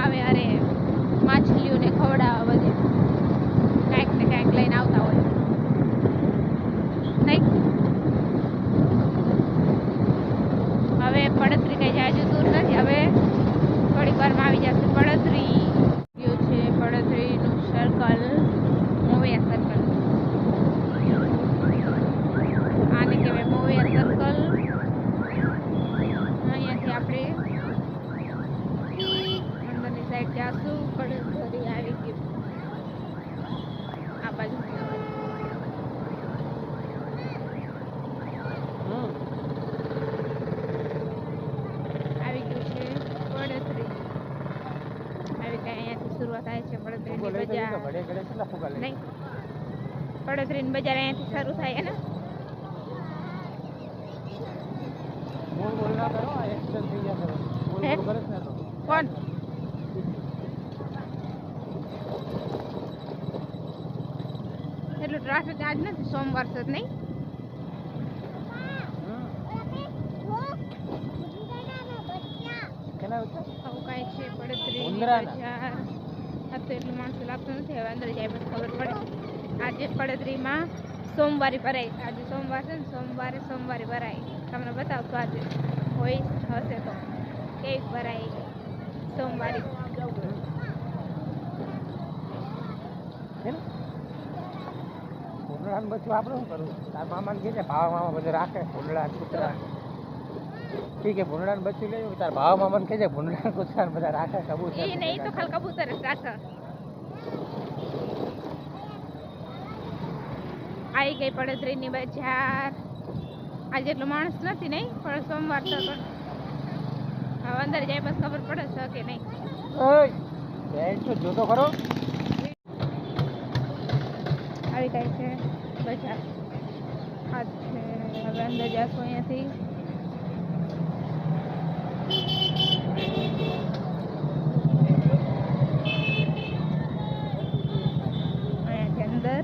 આવે, અરે માછલીઓને ખવડાવવા બધે કાંઈક ને કાંઈક લઈને આવતા હોય નહીં. હવે પડતરી કઈ જાજુ દૂર નથી. હવે થોડીક વારમાં આવી જશે પડતરી. છે પડતરીનું સર્કલ, મોવિયા સર્કલ. આને કહેવાય મોવિયા સર્કલ. અહીંયાથી આપણે અંદરની સાઈડ જાશું. પડતરી આવી ગયું આ બાજુ. આવી ગયું છે પડતરી. આવી કઈ અહીંયાથી શરૂઆત થાય છે પડતરીની બજાર નહીં. પડતરીની બજાર અહીંયાથી શરૂ થાય ને. કોણ એટલું ટ્રાફિક આજ નથી, સોમવાર છે નહીં. આવું કાંઈ છે પડતરી બજાર. આ તો એટલું માણસો લાગતું નથી. હવે અંદર જાય પછી ખબર પડે. આજે પડતરીમાં સોમવારે ભરાય. આજે સોમવાર છે ને, સોમવારે ભરાય. તમને બતાવશું આજે હોય હશે તો કેવી ભરાય સોમવારે. ભૂંડળાને બચ્ચું આપણે શું કરવું? તાર મામાને કહે છે ભાવ મામા બધું રાખે ભૂંડળા કૂતરા. ઠીક છે, ભૂંડળાને બચ્ચું લેવું. તાર ભાવ મામાને કહે છે ભૂંડળા કૂતરા બધા રાખે કબૂતર. એ નહીં તો ખાલી કબૂતર જ રાખે. આવી ગઈ પડતરીની બજાર. આજે એટલું માણસ નથી નહીં, પણ સોમવાર તો પણ હવે અંદર જાય બસ ખબર પડે છે કે નહીં. જોતો ખરો. આવી કઈ છે બજાર. આ છે. હવે અંદર જાશું અહીંયાથી. અહીંયાથી અંદર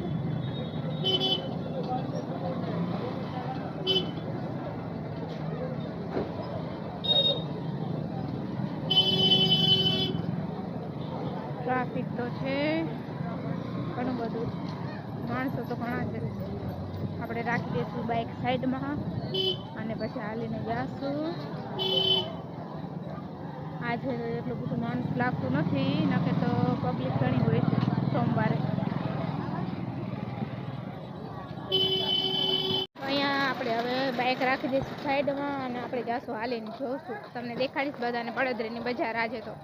ટ્રાફિક તો છે ઘણું બધું. માણસો તો ઘણા છે. આપણે રાખી દઈશું બાઇક સાઈડમાં અને પછી હાલીને જઈશું. આજે એટલું બધું માણસ લાગતું નથી, નકે તો પબ્લિક ઘણી હોય છે સોમવારે. અહીંયા આપણે હવે બાઇક રાખી દઈશું સાઈડમાં અને આપણે જઈશું હાલીને જોઈશું. તમને દેખાડીશ બધાને પડદરીની બજાર આજે તો.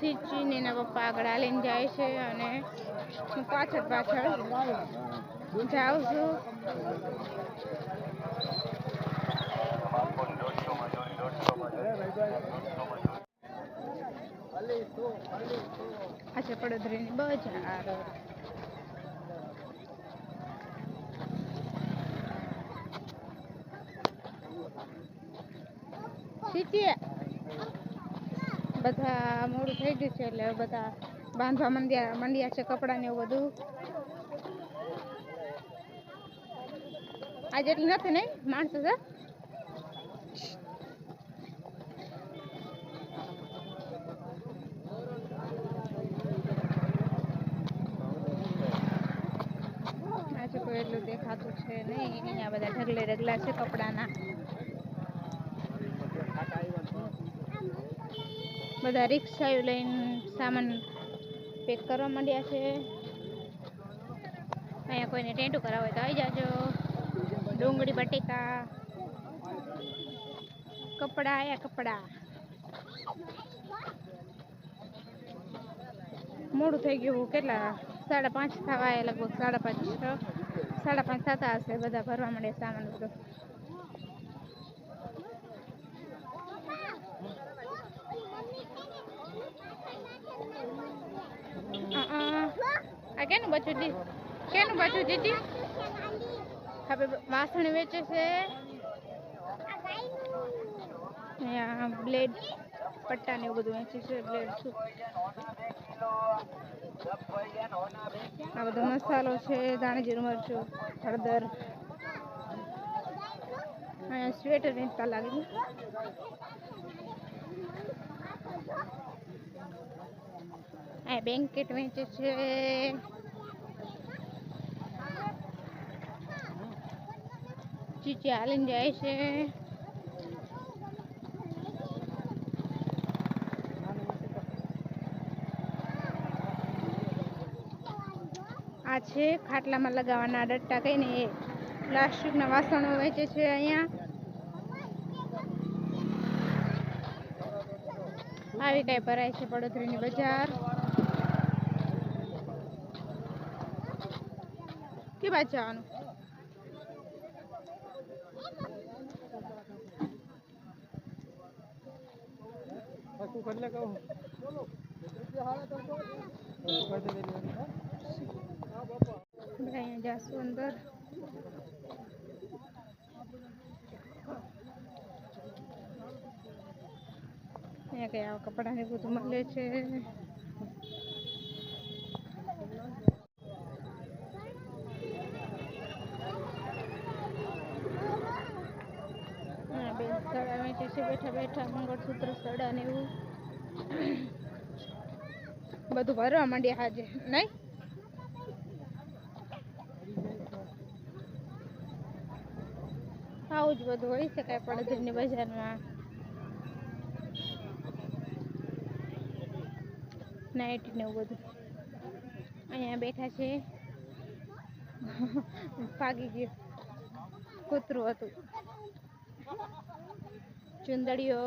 ચીચીને એના પપ્પા આગળ હાલીને જાય છે અને હું પાછળ જાઉં છું. આ છે પડદરીની બજાર. ચીચી બધા મોડું થઈ ગયું છે એટલે બધા બાંધવા મંડ્યા છે કપડા ને એવું બધું. આજે એટલું નથી નહીં માણસો છે. આજે કોઈ એટલું દેખાતું છે નહીં. અહીંયા બધા ઢગલે ઢગલા છે કપડાના. બધા રિક્ષાઓ લઈને સામાન પેક કરવા માંડ્યા છે. અહીંયા કોઈને ટેન્ટુ કરાવવું હોય તો આવી જાજો. ડુંગળી બટેકા કપડા આયા કપડા. મોડું થઈ ગયું, કેટલા 5:30 થવા આવ્યા, લગભગ 5:30 થતા હશે. બધા ભરવા માંડે સામાન બધો. આ કેનું બચ્ચું દીદી? હવે વાસણ વેચે છે. અહીંયા બ્લેડ પટ્ટા ને એવું બધું વેચે છે. બ્લેડ શું આ બધો મસાલો છે, ધાણા જીરું મરચું હળદર. અહીંયા સ્વેટર વેચતા લાગે. અહીંયા બ્લેન્કેટ વેચે છે. ચીચી હાલીને જાય છે. આ છે ખાટલામાં લગાવવાના ડટ્ટા કહીને એ પ્લાસ્ટિકના વાસણો વેચે છે. અહીંયા આવી કઈ ભરાય છે પડોદરીની બજાર. કે બાજુ જવાનું? અહીંયા જાશું અંદર. અહીંયા કઈ આવા કપડા ને બધું મળે છે. બેન સડા વેચે છે બેઠા બેઠા. મંગળસૂત્ર સડા ને એવું બધું ભરવા માંડ્યા હાજે નહીં. આવું જ બધું હોય છે કાંઈ પડોદરીની બજારમાં. નાઇટ ને એવું બધું. અહીંયા બેઠા છે. ભાગી ગયું, કૂતરું હતું. ચુંદડીઓ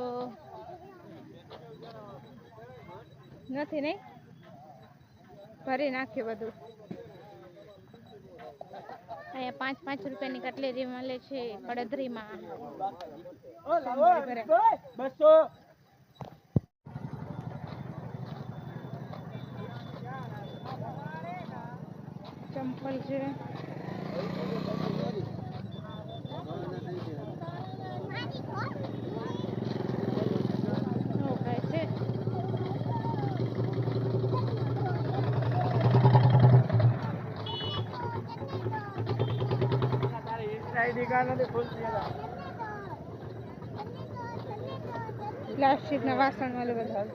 નથી નહીં, ભરી નાખ્યું બધું. અહીંયા 5-5 રૂપિયાની કટલેરી મળે છે પડોદરીમાં. ચંપલ છે. પ્લાસ્ટિકના વાસણ મળે બધા.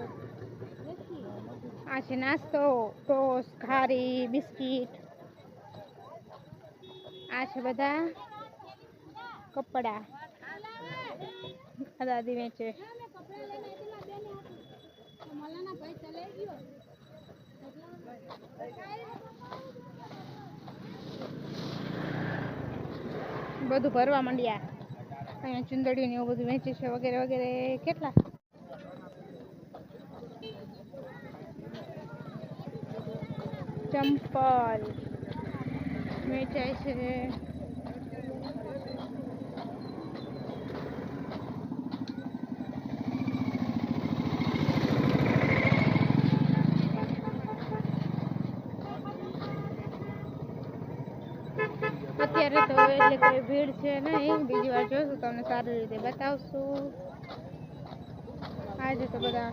આ છે નાસ્તો, ટોસ્ટ, ખારી, બિસ્કીટ. આ છે બધા કપડા. દાદી વેચે. બધું ભરવા માંડ્યા. અહીંયા ચુંદડીઓ ને એવું બધું વેચે છે વગેરે વગેરે. કેટલા ચંપલ વેચાય છે. અત્યારે તો એટલે કોઈ ભીડ છે નહીં. બીજી વાર જોશું તમને સારી રીતે બતાવશું. આજે તો બધા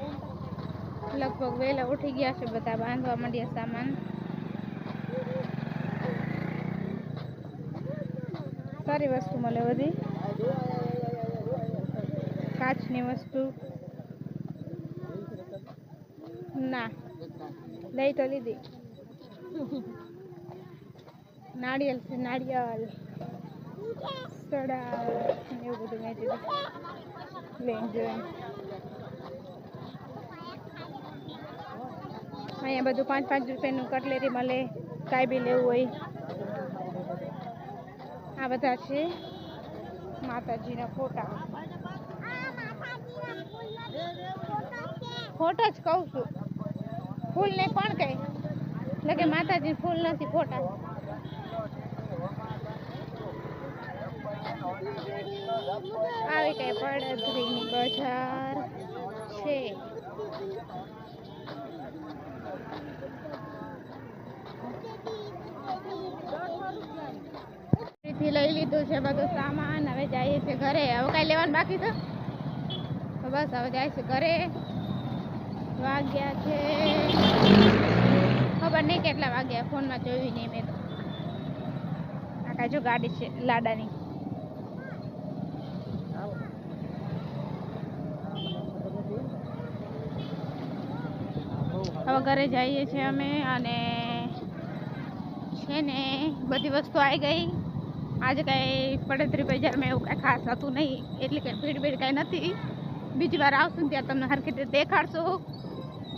લગભગ વહેલા ઉઠી ગયા છે. બધા બાંધવા માંડ્યા સામાન. સારી વસ્તુ મળે બધી. કાચની વસ્તુ ના લઈ તો લીધી. નાળિયેર છે, નાળિયેર સડા એવું બધું મેં લઈને જોઈને. અહીંયા બધું 5-5 રૂપિયાનું કટલેરી મળે, કાંઈ બી લેવું હોય. આ બધા છે માતાજીના ફોટા. ફોટા જ કહું છું, ફૂલ ને કોણ કહે? એટલે કે માતાજી ફૂલ નથી, ફોટા. આવી કઈ પડદરીની બજાર છે. થી લઈ લીધું છે બધું સામાન. હવે જઈએ છીએ ઘરે. હવે કઈ લેવાનું બાકી છે તો બસ હવે જાય છે ઘરે. વાગ્યા છે ખબર નહીં કેટલા વાગ્યા, ફોનમાં જોયું નહીં મેં તો. આ કાંઈ જો ગાડી છે લાડાની. હવે ઘરે જઈએ છીએ અમે. અને છે ને બધી વસ્તુ આવી ગઈ. આજે કાંઈ પડતરી બજારમાં એવું કાંઈ ખાસ હતું નહીં, એટલે કે ભીડ કાંઈ નથી. બીજી વાર આવશું ને ત્યાં તમને હરખી રીતે દેખાડશું.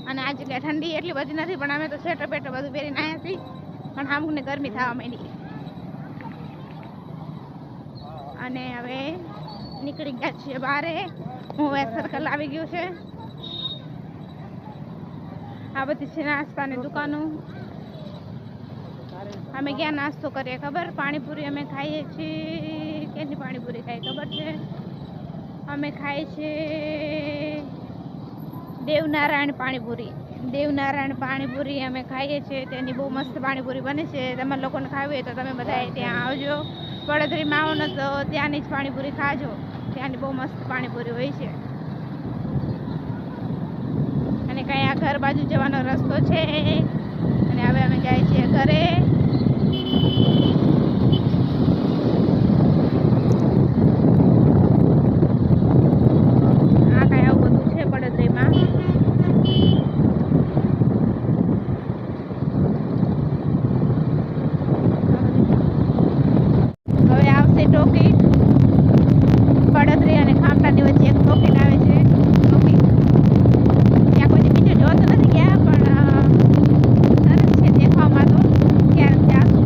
અને આજે કાંઈ ઠંડી એટલી બધી નથી, પણ અમે તો સ્વેટર બેટર બધું પહેરીને આવ્યા છીએ. પણ અમુકને ગરમી થવા માંડી. અને હવે નીકળી ગયા છીએ બહારે. હું સર્કલ આવી ગયું છે. આ બધી છે નાસ્તાની દુકાનો. અમે ક્યાં નાસ્તો કરીએ ખબર? પાણીપુરી અમે ખાઈએ છીએ. કેની પાણીપુરી ખાઈએ ખબર છે? અમે ખાઈએ છીએ દેવનારાયણ પાણીપુરી. દેવનારાયણ પાણીપુરી અમે ખાઈએ છીએ. તેની બહુ મસ્ત પાણીપુરી બને છે. તમારે લોકોને ખાવી હોય તો તમે બધા ત્યાં આવજો. પડદરીમાં આવો ને તો ત્યાંની જ પાણીપુરી ખાજો. ત્યાંની બહુ મસ્ત પાણીપુરી હોય છે. અને કાંઈ આ ઘર બાજુ જવાનો રસ્તો છે. અને હવે અમે જાય છીએ ઘરે. આ કાંઈ આવું બધું છે પડદરીમાં. હવે આવશે ટોકી. પડદરી અને ખામટાની વચ્ચે એક ટોકી આવે છે. ટોકી ત્યાં કોઈ બીજો જોતો નથી ગયા, પણ સરસ છે દેખાવામાં. તો ક્યારેક જાશું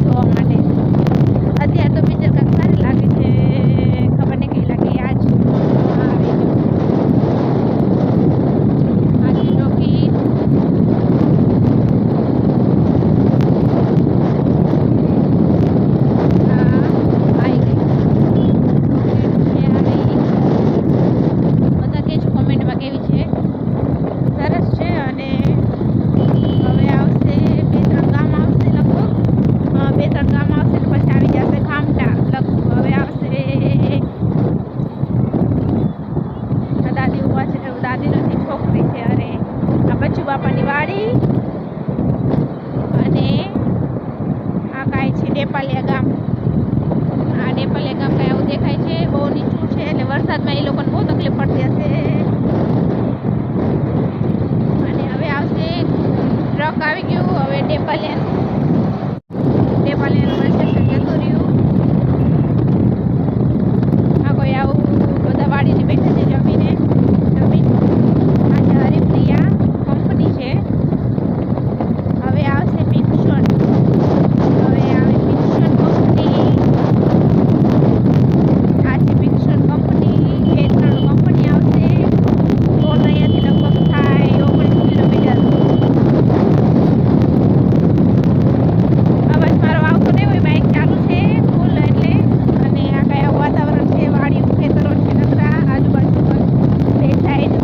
જોવા માટે. અત્યારે તો પિક્ચર કંઈક સારી લાગે છે, ખબર નહીં કઈ લાગે. આજ ટોકી બાપાની વાડી. અને આ કાંઈ છે નેપાલિયા ગામ. આ નેપાલિયા ગામ કાંઈ આવું દેખાય છે. બહુ નીચું છે, એટલે વરસાદમાં એ લોકોને બહુ તકલીફ પડતી હશે. અને હવે આવશે ટ્રક આવી ગયું. હવે નેપાલિયાનું સ્ટેશન જતું રહ્યું. આ કોઈ આવું બધા વાડીને બેઠા છે જમીને. આજે હરિપ્રિયા કંપની છે. હવે આવશે પિક્સન. હવે આવે પિક્સન કંપની. આ છે પિક્સન કંપની. 2-3 કંપની આવશે. ટોલ અહીંયાથી લગભગ થાય 19 કિલોમીટર. અવાજ મારો આવતો નહીં હોય, બાઇક ચાલુ છે ફૂલ એટલે. અને આ કયા વાતાવરણ છે, વાડીઓ ખેતરો છે નકરા આજુબાજુ બે સાઈડ.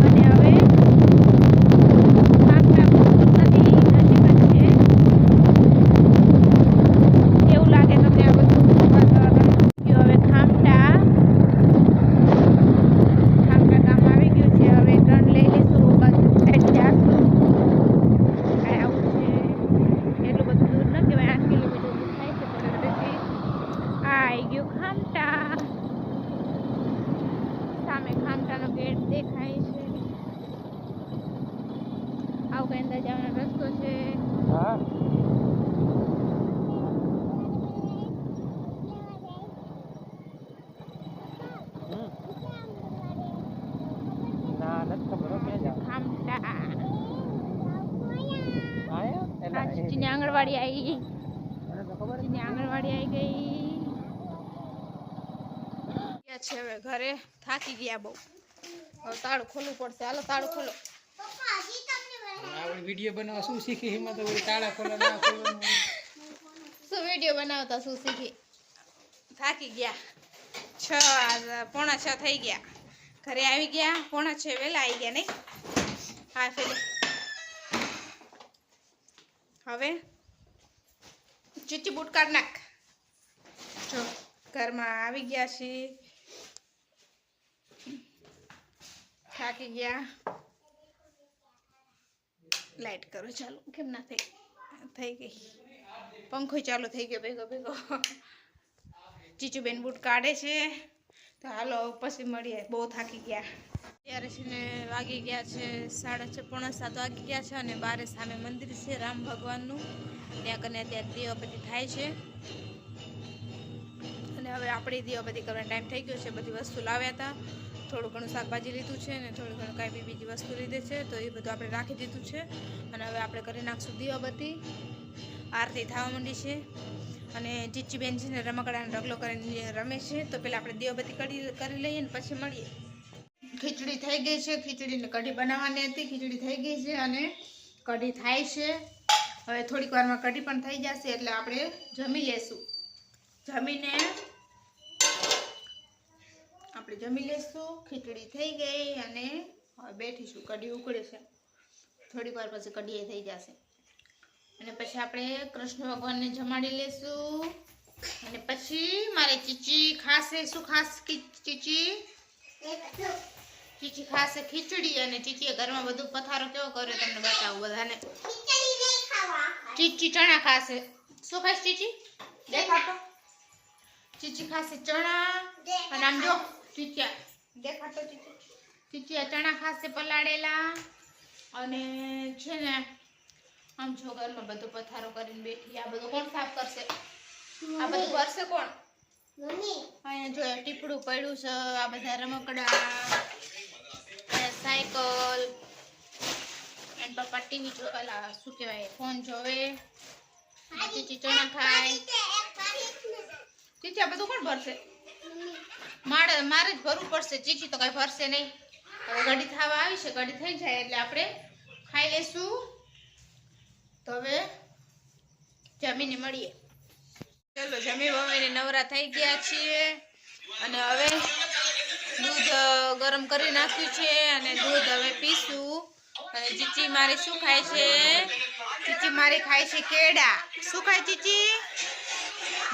અને હવે ખામટા નદી નજીક જ છે એવું લાગે તમને આ બધું વાતાવરણ. હવે ખામટા ગામ આવી ગયું છે. હવે ટર્ન લઈ લઈશું, બાજુ સાઈડ જાશું. કાંઈ આવું છે, એટલું બધું દૂર ન કહેવાય. 8 કિલોમીટર દૂર થાય છે પડદરીથી. આ આવી ગયું ખામટા. સામે ખામટાનો ગેટ દેખાય છે. આવું કઈ અંદર જવાનો રસ્તો છે. હા આંગણવાડી આવી ગઈ. મને તો ખબર જીની આંગણવાડી આવી ગઈ. ગયા છે હવે ઘરે, થાકી ગયા બહુ. હવે તાળું ખોલવું પડશે. હાલો તાળું ખોલો. પપ્પા હજી તમને આપણે વિડીયો બનાવવા શું શીખી એમાં તો વળી તાળા ખોલા ના ખોલવાનું. શું વિડીયો બનાવતા શું શીખી? થાકી ગયા. 6:45 થઈ ગયા. ઘરે આવી ગયા 6:45 વહેલા આવી ગયા નહીં? હા પેલી હવે ચીચી બૂટ કાઢ નાખ. જો ઘરમાં આવી ગયા છીએ. થાકી ગયા. લાઈટ કરો ચાલુ. કેમ ના થઈ ગઈ? પંખો ચાલુ થઈ ગયો ભેગો ભેગો. ચીચુબેન બૂટ કાઢે છે. તો હાલો પછી મળીએ. બહુ થાકી ગયા. ત્યારે છે ને વાગી ગયા છે 6:30 પોણા 7 વાગી ગયા છે. અને બારે સામે મંદિર છે રામ ભગવાનનું. ત્યાં કને ત્યાં દીવાબત્તી થાય છે. અને હવે આપણે દીવાબત્તી કરવાનો ટાઈમ થઈ ગયો છે. બધી વસ્તુ લાવ્યા હતા. થોડું ઘણું શાકભાજી લીધું છે ને થોડું ઘણું કાંઈ બીજી વસ્તુ લીધી છે. તો એ બધું આપણે રાખી દીધું છે. અને હવે આપણે કરી નાખશું દીવાબત્તી. આરતી થવા માંડી છે. અને ચીચીબેન છે ને રમકડાનો ઢગલો કરીને રમે છે. તો પહેલાં આપણે દીવાબત્તી કરી લઈએ ને પછી મળીએ. ખીચડી થઈ ગઈ છે. ખીચડીને કઢી બનાવવાની હતી. ખીચડી થઈ ગઈ છે અને કઢી થાય છે. હવે થોડીક વારમાં કઢી પણ થઈ જશે એટલે આપણે જમી લેશું. જમીને આપણે જમી લેશું. ખીચડી થઈ ગઈ અને હવે બેઠીશું. કઢી ઉકળે છે. થોડીક વાર પછી કઢી થઈ જશે. અને પછી આપણે કૃષ્ણ ભગવાનને જમાડી લેશું. અને પછી મારે ચીચી ખાશે. શું ખાસ ચીચી? ચીચી ખાશે ખીચડી. અને ચીચીએ ઘરમાં બધું પથારો કેવો કર્યો તમને બતાવું બધાને. ચીચી ચણા ખાશે. શું ખાશે ચીચી? દેખાતો. ચીચી ખાશે ચણા. અને આમ જો ચીચિયા દેખાતો. ચીચિયા ચણા ખાશે પલાળેલા. અને છે ને આમ જો ઘરમાં બધું પથારો કરીને બેઠી. આ બધું કોણ સાફ કરશે? આ બધું કરશે કોણ? અહીંયા જો ટીપડું પડ્યું છે. આ બધા રમકડા, સાયકલ. એન પપ્પા ટીવી જો શું કહેવાય ફોન જોવે. ચીચી ચણા ખાય. ચીચી આ બધું કોણ ભરશે? મારે જ ભરવું પડશે. ચીચી તો કઈ ભરશે નહીં. હવે ઘડી થવા આવી છે. ઘડી થઈ જાય એટલે આપણે ખાઈ લેશું. તો હવે જમીને મળીએ. ચલો જમી બમીને નવરા થઈ ગયા છીએ. અને હવે દૂધ ગરમ કરી નાખ્યું છે. અને દૂધ હવે પીશું. અને ચીચી મારી શું ખાય છે? ચીચી મારી ખાય છે કેળા. શું ખાય ચીચી?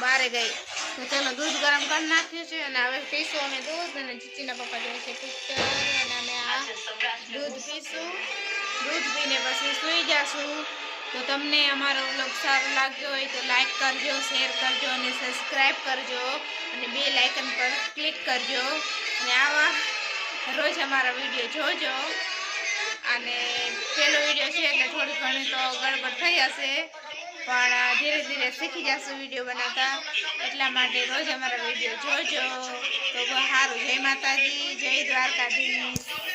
બારે ગઈ. તો ચલો દૂધ ગરમ કરી નાખ્યું છે. અને હવે પીશું અમે દૂધ. અને ચીચીના પપ્પા જોવે છે પિક્ચર. અને અમે આ દૂધ પીશું. દૂધ પીને પછી સૂઈ જશું. તો તમને અમારો વ્લોગ સારો લાગ્યો હોય તો લાઈક કરજો, શેર કરજો અને સબસ્ક્રાઈબ કરજો. અને બેલ આઇકન પર ક્લિક કરજો. અને આવા રોજ અમારા વિડીયો જોજો. અને પહેલો વિડીયો છે એટલે થોડી ઘણી તો ગડબડ થઈ હશે. પણ ધીરે ધીરે શીખી જશું વિડીયો બનાવતા. એટલા માટે રોજ અમારા વિડીયો જોજો. તો સારું. જય માતાજી, જય દ્વારકાધીશ.